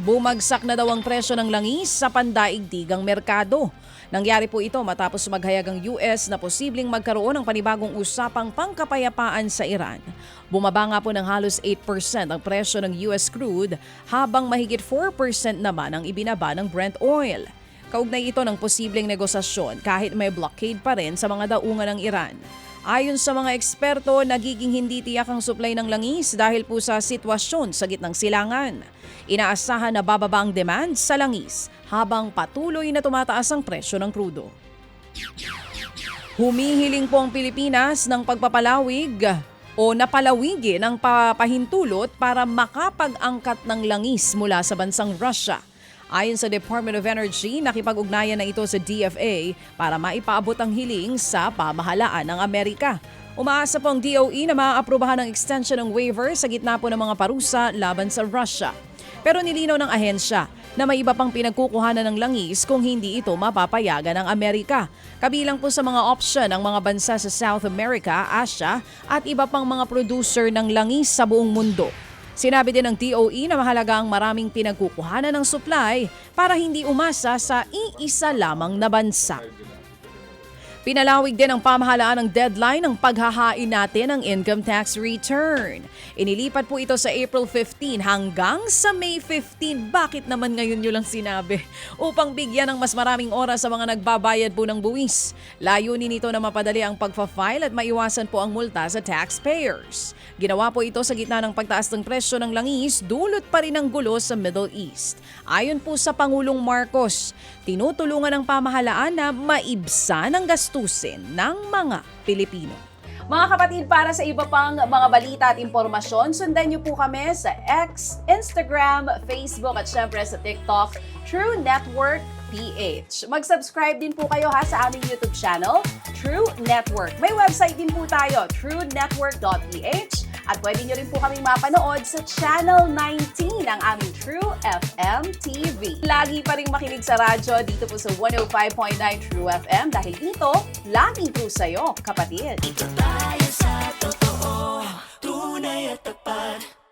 bumagsak na daw ang presyo ng langis sa pandaigdigang merkado. Nangyari po ito matapos maghayag ang US na posibleng magkaroon ng panibagong usapang pangkapayapaan sa Iran. Bumaba nga po ng halos 8% ang presyo ng US crude habang mahigit 4% naman ang ibinaba ng Brent oil. Kaugnay ito ng posibleng negosasyon kahit may blockade pa rin sa mga daungan ng Iran. Ayon sa mga eksperto, nagiging hindi tiyak ang supply ng langis dahil po sa sitwasyon sa gitnang silangan. Inaasahan na bababa ang demand sa langis habang patuloy na tumataas ang presyo ng krudo. Humihiling po ang Pilipinas ng pagpapalawig o napalawigin ang papahintulot para makapag-angkat ng langis mula sa bansang Russia. Ayon sa Department of Energy, nakipag-ugnayan na ito sa DFA para maipaabot ang hiling sa pamahalaan ng Amerika. Umaasa po ang DOE na maaaprubahan ang extension ng waiver sa gitna po ng mga parusa laban sa Russia. Pero nilinaw ng ahensya na may iba pang pinagkukuhanan ng langis kung hindi ito mapapayagan ng Amerika. Kabilang po sa mga option ang mga bansa sa South America, Asia at iba pang mga producer ng langis sa buong mundo. Sinabi din ng DOE na mahalaga ang maraming pinagkukuhanan ng supply para hindi umasa sa iisa lamang na bansa. Pinalawig din ang pamahalaan ng deadline ng paghahain natin ng income tax return. Inilipat po ito sa April 15 hanggang sa May 15. Bakit naman ngayon nyo lang sinabi? Upang bigyan ng mas maraming oras sa mga nagbabayad po ng buwis. Layunin nito na mapadali ang pagpa-file at maiwasan po ang multa sa taxpayers. Ginawa po ito sa gitna ng pagtaas ng presyo ng langis, dulot pa rin ang gulo sa Middle East. Ayon po sa Pangulong Marcos, tinutulungan ng pamahalaan na maibsan ang gastusin ng mga Pilipino. Mga kapatid, para sa iba pang mga balita at impormasyon, sundan niyo po kami sa X, Instagram, Facebook at syempre sa TikTok, True Network PH. Mag-subscribe din po kayo sa aming YouTube channel, True Network. May website din po tayo, truenetwork.ph. At pwede nyo rin po kaming mapanood sa Channel 19 ng aming True FM TV. Lagi pa rin makinig sa radyo dito po sa 105.9 True FM dahil dito, laging true sa'yo, kapatid. Dito tayo sa totoo, tunay at tapat.